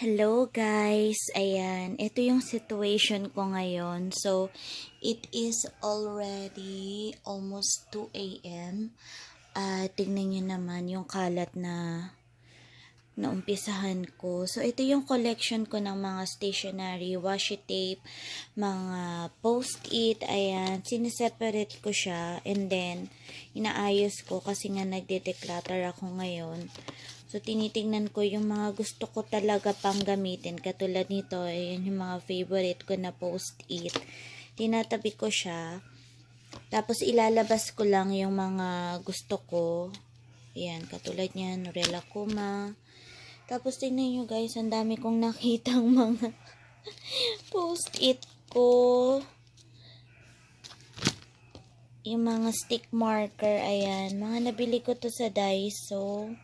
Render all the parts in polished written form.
Hello guys! Ayan, ito yung situation ko ngayon. So, it is already almost 2 a.m. Tingnan nyo naman yung kalat na naumpisahan ko. So, ito yung collection ko ng mga stationery, washi tape, mga post-it, ayan. Sineseparate ko siya and then, inaayos ko kasi nga nagde-declutter ako ngayon. So, tinitingnan ko yung mga gusto ko talaga pang gamitin. Katulad nito, ayan yung mga favorite ko na post-it. Tinatabi ko siya. Tapos, ilalabas ko lang yung mga gusto ko. Ayan, katulad niyan, Norella Kuma. Tapos, tingnan nyo guys, ang dami kong nakitang mga post-it ko. Yung mga stick marker, ayan. Mga nabili ko to sa Daiso.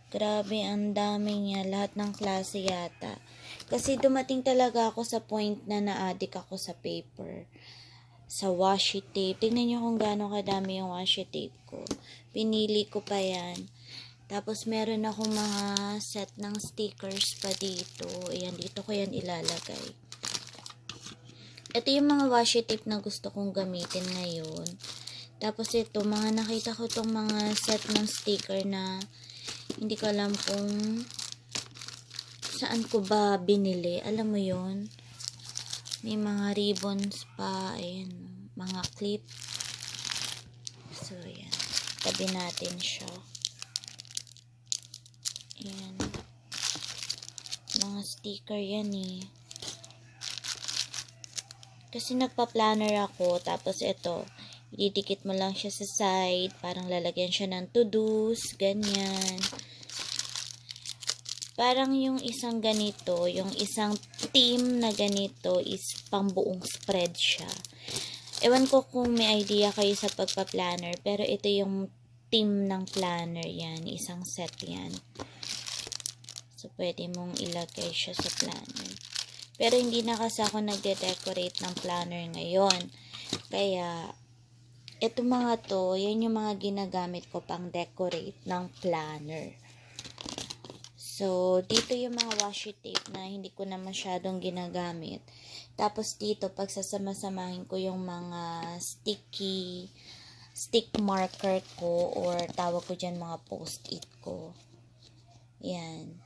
Grabe, ang dami niya. Lahat ng klase yata. Kasi dumating talaga ako sa point na na-addict ako sa paper. Sa washi tape. Tingnan nyo kung gaano kadami yung washi tape ko. Pinili ko pa yan. Tapos meron ako mga set ng stickers pa dito. Ayan, dito ko yan ilalagay. Ito yung mga washi tape na gusto kong gamitin ngayon. Tapos ito, mga nakita ko tong mga set ng sticker na hindi ko alam kung saan ko ba binili. Alam mo yun? May mga ribbons pa. Ayan. Mga clip. So, ayan. Tabi natin siya. Ayan. Mga sticker yan eh. Kasi nagpa-planner ako. Tapos ito, ididikit mo lang siya sa side. Parang lalagyan siya ng to-dos. Ganyan. Parang yung isang ganito, yung isang team na ganito is pang buong spread siya. Ewan ko kung may idea kayo sa pagpa-planner, pero ito yung team ng planner yan. Isang set yan. So, pwede mong ilagay siya sa planner. Pero hindi na kasi ako nagde-decorate ng planner ngayon. Kaya, ito mga to, yan yung mga ginagamit ko pang decorate ng planner. So, dito yung mga washi tape na hindi ko na masyadong ginagamit. Tapos dito, pagsasama-samahin ko yung mga stick marker ko or tawag ko dyan mga post-it ko. Yan.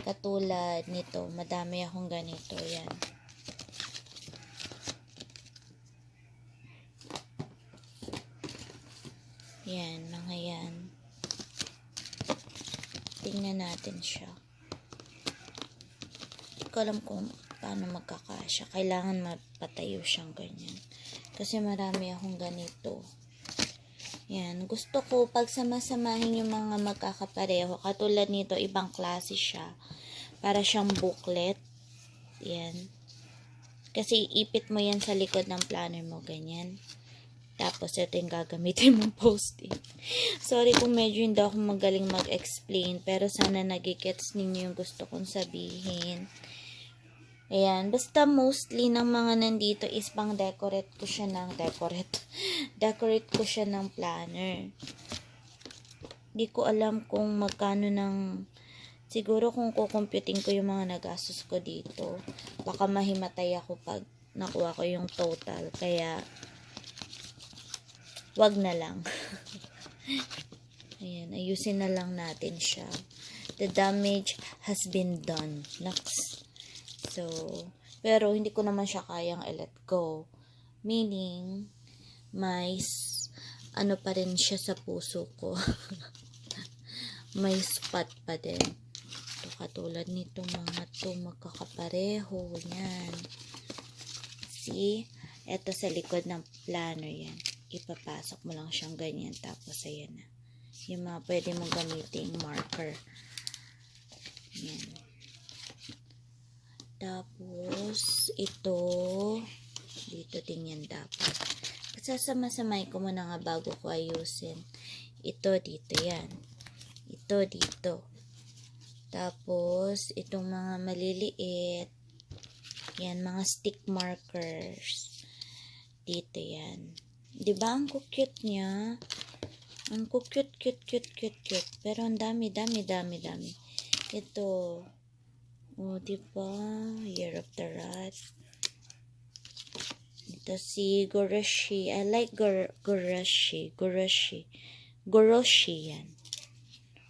Katulad nito, madami akong ganito. Yan. Yan, mga yan. Tingnan natin siya. Hindi ko alam kung paano magkakasya. Kailangan mapatayo siyang ganyan. Kasi marami akong ganito. Yan. Gusto ko pag sama-samahin yung mga magkakapareho. Katulad nito, ibang klase siya. Para siyang booklet. Yan. Kasi ipit mo yan sa likod ng planner mo. Ganyan. Tapos, ito yung gagamitin mong post-it. Sorry kung medyo hindi ako magaling mag-explain. Pero sana nagigets ninyo yung gusto kong sabihin. Ayan. Basta mostly ng mga nandito is pang decorate ko siya ng decorate ko siya ng planner. Hindi ko alam kung magkano ng siguro kung kukumputin ko yung mga nagastos ko dito. Baka mahimatay ako pag nakuha ko yung total. Kaya wag na lang. Ayan, ayusin na lang natin siya. The damage has been done. Next. So, pero hindi ko naman siya kayang i-let go. Meaning, may ano pa rin siya sa puso ko. May spot pa din. Ito, katulad nito mga to, magkakapareho. Yan. See? Ito sa likod ng planner yan. Ipapasok mo lang siyang ganyan. Tapos, ayan na. Yung mga pwede mong gamitin marker. Yan. Tapos, ito. Dito din yan dapat. Sasama-samay ko muna nga bago ko ayusin. Ito, dito yan. Ito, dito. Tapos, itong mga maliliit. Yan, mga stick markers. Dito yan. Diba, ang cute niya? Ang cute. Pero ang dami. Ito. O, diba? Year of the Rat. Ito si Goroshi. I like Goroshi. Goroshi yan.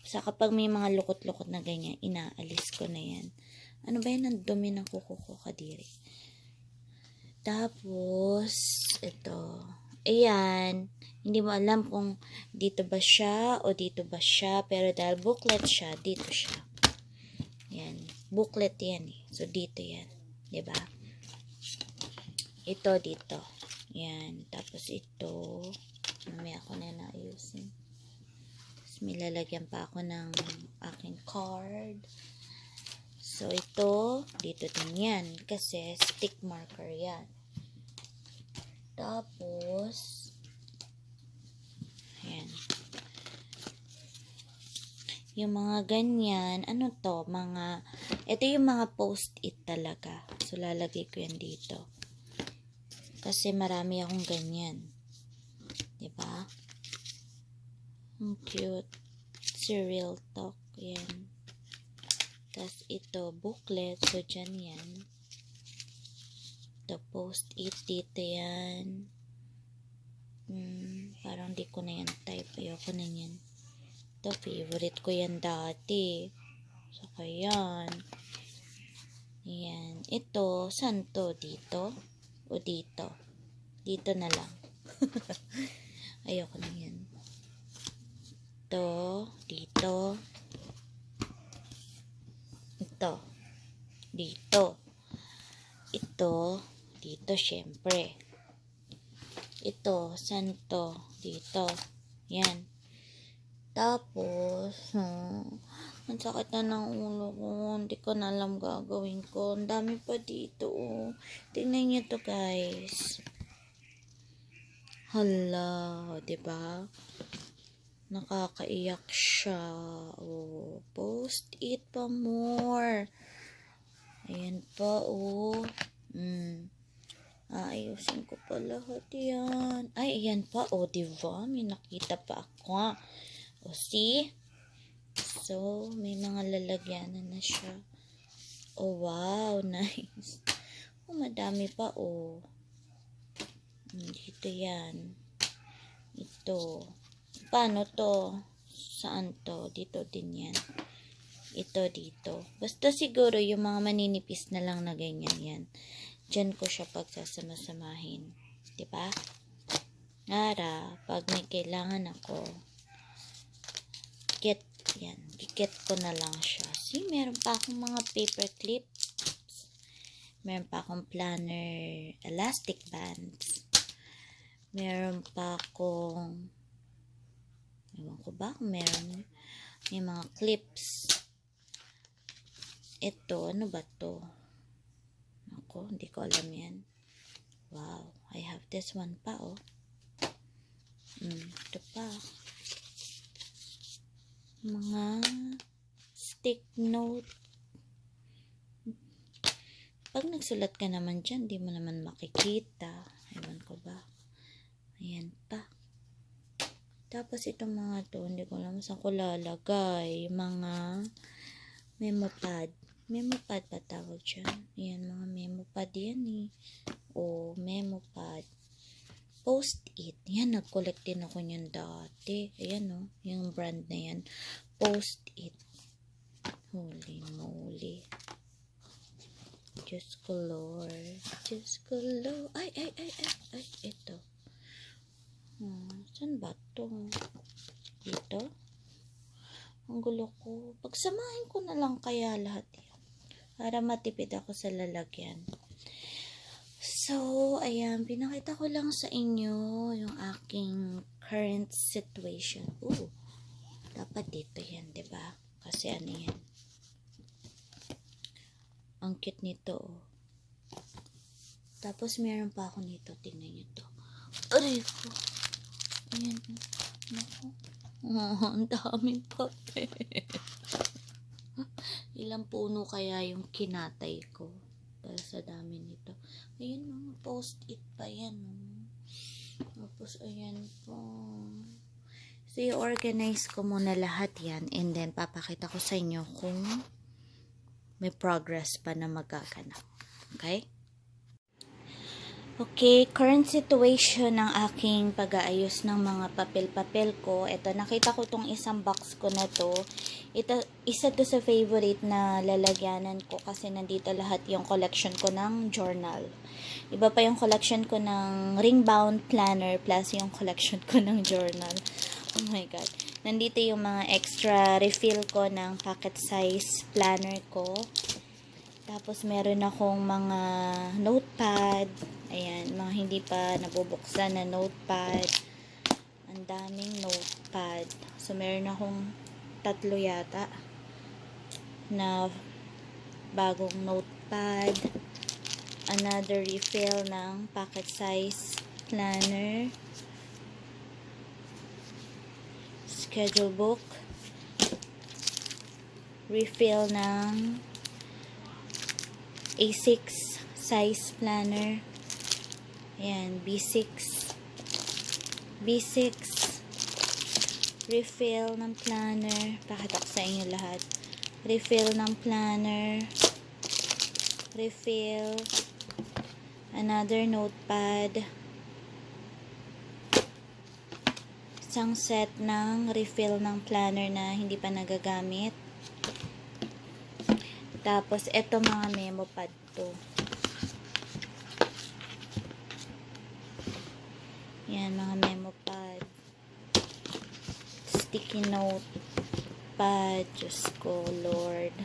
Sa kapag may mga lukot-lukot na ganyan, inaalis ko na yan. Ano ba yan? Ang dumi ng kuko ko kadiri. Tapos, ito. Ayan. Hindi mo alam kung dito ba siya o dito ba siya. Pero dahil booklet siya, dito siya. Yan. Booklet yan eh. So, dito yan. Diba? Ito dito. Yan. Tapos ito. Mamaya ako na naayusin. Tapos may lalagyan pa ako ng aking card. So, ito. Dito din yan. Kasi stick marker yan. Tapos, yan. Yung mga ganyan, ano to, ito yung mga post-it talaga. So, lalagay ko yan dito. Kasi marami akong ganyan. Diba? Ang cute. Cereal talk. Yan. Tapos, ito, booklet. So, dyan yan. Ito, post-it. Dito yan. Parang di ko na yan type. Ayoko na yan. Ito, favorite ko yan dati. Saka yan. Ayan. Ito, saan to? Dito? O dito? Dito na lang. Ayoko na yan. Ito, dito. Ito. Dito. Ito, dito syempre. Ito, saan to? Dito. Yan. Tapos, ang sakit na ng ulo ko. Hindi ko na alam gagawin ko. Ang dami pa dito. Tingnan nyo to, guys. Hala, diba? Nakakaiyak siya. Oh, post-it pa more. Ayan pa, oh. Ayusin ko pa lahat yan. Ay, ayan pa, oh, diba? May nakita pa ako. O, see? So, may mga lalagyanan na siya. Oh, wow. Nice. Oh, madami pa, oh. Dito yan. Ito. Paano to? Saan to? Dito din yan. Ito dito. Basta siguro yung mga maninipis na lang na ganyan yan. Diyan ko siya pagsasama-samahin. Diba? Ara, pag may kailangan ako, yan. Kikit ko na lang siya. See, meron pa akong mga paper clips. Meron pa akong planner elastic bands. Meron pa akong ewan ko ba kung meron. May mga clips. Ito, ano ba to? Ako, hindi ko alam yan. Wow, I have this one pa, oh. Ito pa. Mga stick note. Pag nagsulat ka naman dyan, di mo naman makikita. Ewan ko ba. Ayan pa. Tapos itong mga to, hindi ko alam saan ko lalagay. Mga memo pad. Memo pad ba tawag dyan? Ayan, mga memo pad yan eh. O, memo pad. Post-it. Yan, nag-collect din ako niyan dati. Ayan, oh. Yung brand na yan. Post-it. Holy moly. Just color. Just color. Ay. Ito. Saan ba ito? Dito? Ang gulo ko. Pagsamahin ko na lang kaya lahat yan. Para matipid ako sa lalagyan. So, ayan, pinakita ko lang sa inyo yung aking current situation. Dapat dito yan, diba? Kasi ano yan? Ang cute nito, oh. Tapos, meron pa ako nito. Tingnan nyo to. Aray ko. Ayan. Naku. Ang daming papel. Ilang puno kaya yung kinatay ko? Para sa dami nito. Ayan, mga post-it pa yan. Tapos, ayan po. So, i-organize ko muna lahat yan. And then, papakita ko sa inyo kung may progress pa na magaganap. Okay? Okay, current situation ng aking pag-aayos ng mga papel-papel ko. Ito, nakita ko tong isang box ko na to. Ito, isa to sa favorite na lalagyanan ko kasi nandito lahat yung collection ko ng journal. Iba pa yung collection ko ng ring-bound planner plus yung collection ko ng journal. Oh my God. Nandito yung mga extra refill ko ng pocket size planner ko. Tapos, meron akong mga notepad. Ayan, mga hindi pa nabubuksan na notepad. Ang daming notepad. So, meron akong 3 yata na bagong notepad. Another refill ng pocket size planner. Schedule book. Refill ng A6 size planner. Ayan, B6. B6. Refill ng planner. Pakita ko sa inyo lahat. Refill ng planner. Refill. Another notepad. Isang set ng refill ng planner na hindi pa nagagamit. Tapos, eto mga memo pad to. Yan, mga memo pad. Sticky note pad. Diyos ko, Lord.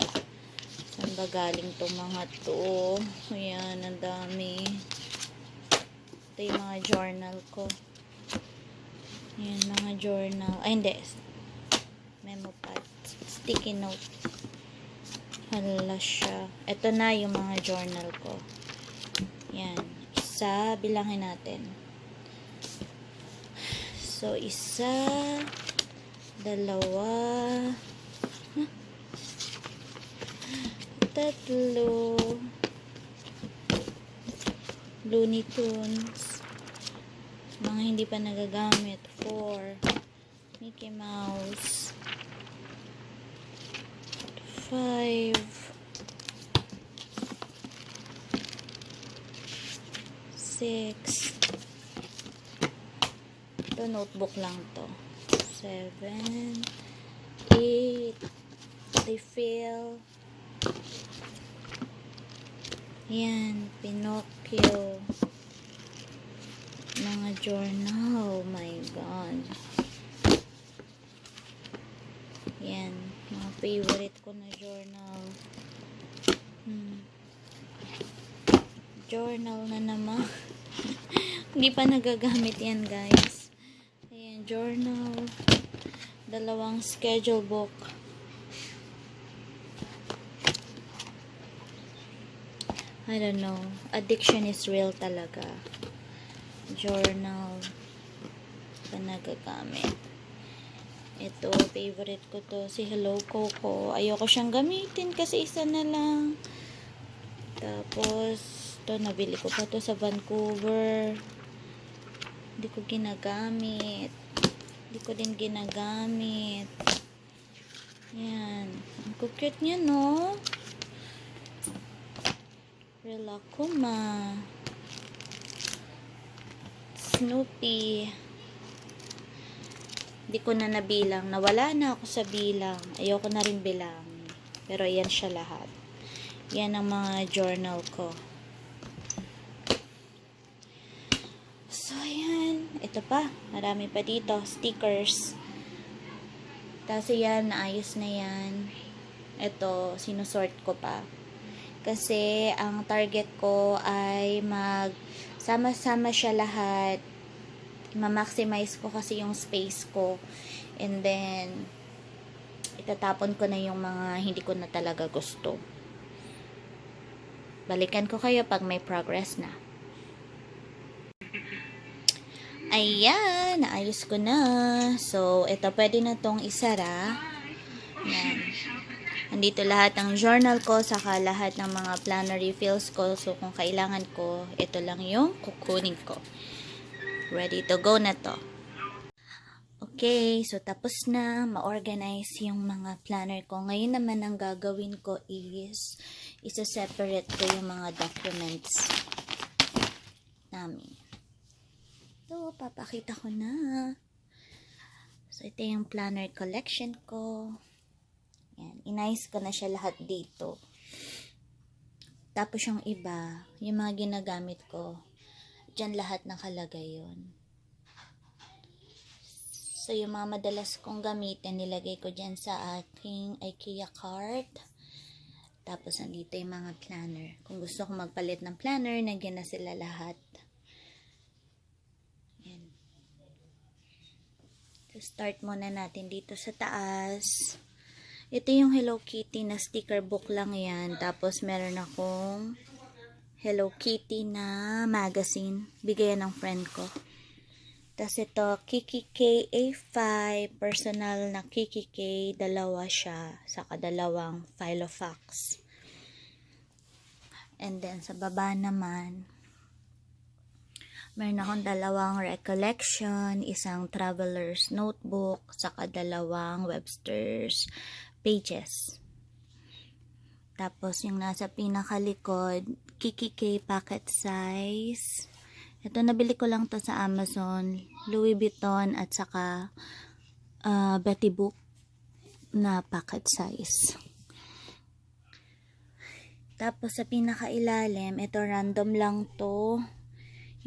Saan ba galing tong mga to? Ayan, ang dami. Ito yung mga journal ko. Ayan, mga journal. Ay, hindi. Memo pad. Sticky note. Hala siya. Ito na yung mga journal ko. Yan. Isa. Bilangin natin. So, isa. Dalawa. Tatlo. Looney Tunes. Mga hindi pa nagagamit. 4. Mickey Mouse. 5. 6. Ito, notebook lang to. 7. 8. Refill. Yan, Pinocchio. Mga journal. Oh my God. Yan, mga favorite ko na journal. Journal na naman. Hindi pa nagagamit yan, guys. Ayan, journal. 2 schedule book. I don't know. Addiction is real talaga. Journal. Pa nagagamit. Ito, favorite ko to. Si Hello Coco. Ayoko siyang gamitin kasi isa na lang. Tapos, ito, nabili ko pa to sa Vancouver. Hindi ko ginagamit. Hindi ko din ginagamit. Yan. Ang cute niya, no? Rilakkuma. Snoopy. Hindi ko na nabilang. Nawala na ako sa bilang. Ayoko na rin bilang. Pero ayan siya lahat. Yan ang mga journal ko. So, ayan. Ito pa. Marami pa dito. Stickers. Tapos yan. Naayos na yan. Ito. Sinusort ko pa. Kasi, ang target ko ay sama-sama siya lahat. Ma-maximize ko kasi yung space ko. And then, itatapon ko na yung mga hindi ko na talaga gusto. Balikan ko kayo pag may progress na. Ayan, naayos ko na. So, ito pwede na tong isara. Yan. Andito lahat ng journal ko, saka lahat ng mga planner refills ko. So, kung kailangan ko, ito lang yung kukunin ko. Ready to go na to. Okay, so tapos na ma-organize yung mga planner ko. Ngayon naman ang gagawin ko is isa-separate ko yung mga documents namin. So, papakita ko na. So, ito yung planner collection ko. Yan, inayos ko na siya lahat dito. Tapos yung iba, yung mga ginagamit ko, dyan lahat nakalagay yun. So, yung mga madalas kong gamitin, nilagay ko dyan sa aking IKEA cart. Tapos, nandito yung mga planner. Kung gusto ko magpalit ng planner, nagyan na sila lahat. Yan. So, start muna natin dito sa taas. Ito yung Hello Kitty na sticker book lang yan. Tapos, meron akong Hello Kitty na magazine. Bigayan ng friend ko. Tapos ito, Kiki K A5, personal na Kiki K, dalawa siya, saka dalawang Filofax. And then, sa baba naman, meron akong dalawang recollection, isang traveler's notebook, saka dalawang Webster's pages. Tapos, yung nasa pinakalikod, Kiki K packet size. Ito, nabili ko lang to sa Amazon. Louis Vuitton at saka Betty Boop na packet size. Tapos, sa pinakailalim, ito random lang to.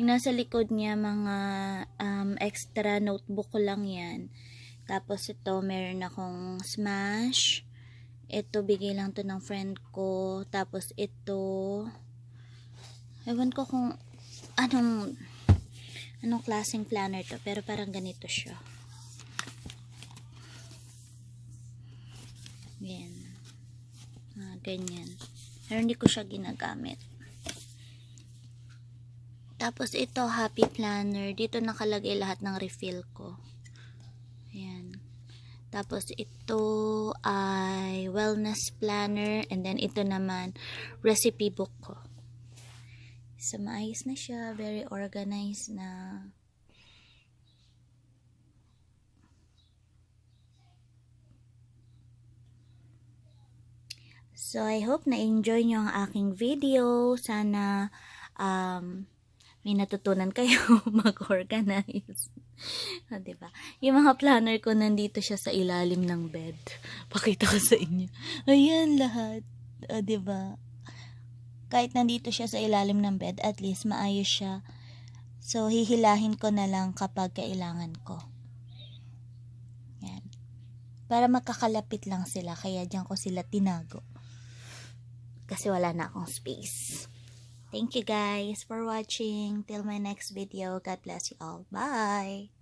Yung nasa likod niya, mga extra notebook ko lang yan. Tapos, ito, meron akong Smash. Ito, bigay lang to ng friend ko. Tapos, ito, ewan ko kung anong klaseng planner to, pero parang ganito siya. Yan. Ganyan. Pero hindi ko siya ginagamit. Tapos ito, happy planner. Dito nakalagay lahat ng refill ko. Yan. Tapos ito ay wellness planner. And then ito naman, recipe book ko. So, maayos na siya. Very organized na. So, I hope na-enjoy nyo ang aking video. Sana, may natutunan kayo mag-organize. Diba? Yung mga planner ko, nandito siya sa ilalim ng bed. Pakita ko sa inyo. Ayan lahat. Diba? Kahit nandito siya sa ilalim ng bed, at least maayos siya. So, hihilahin ko na lang kapag kailangan ko. Yan. Para makakalapit lang sila, kaya diyan ko sila tinago. Kasi wala na akong space. Thank you guys for watching. Till my next video. God bless you all. Bye!